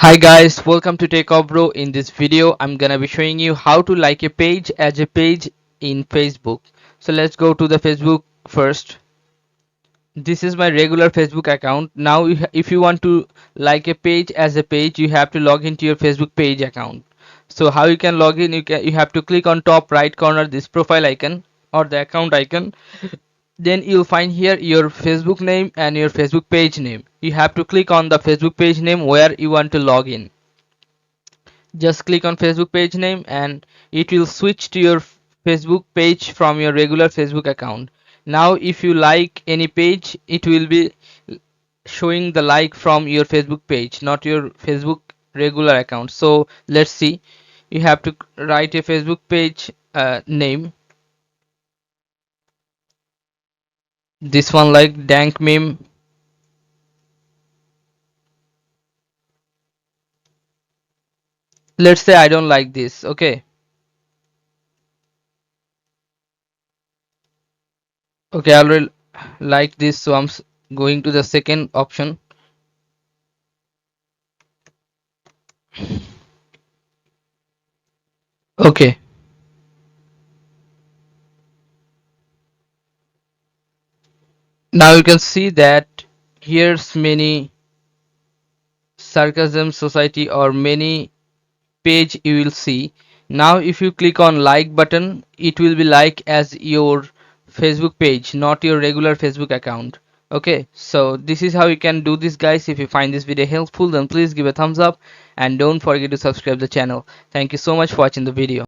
Hi guys, welcome to Techavro. In this video, I'm gonna be showing you how to like a page as a page in Facebook. So let's go to the Facebook first. This is my regular Facebook account. Now, if you want to like a page as a page, you have to log into your Facebook page account. So how you can log in? You have to click on top right corner this profile icon or the account icon. Then you'll find here your Facebook name and your Facebook page name. You have to click on the Facebook page name where you want to log in. Just click on Facebook page name and it will switch to your Facebook page from your regular Facebook account. Now if you like any page, it will be showing the like from your Facebook page, not your Facebook regular account. So let's see. You have to write a Facebook page name. This one like dank meme. Let's say I don't like this. Okay. Okay, I already like this, so I'm going to the second option. Okay. Now you can see that here's many sarcasm society or many page you will see. Now if you click on like button, it will be like as your Facebook page, not your regular Facebook account. Okay, so this is how you can do this guys. If you find this video helpful, then please give a thumbs up and don't forget to subscribe the channel. Thank you so much for watching the video.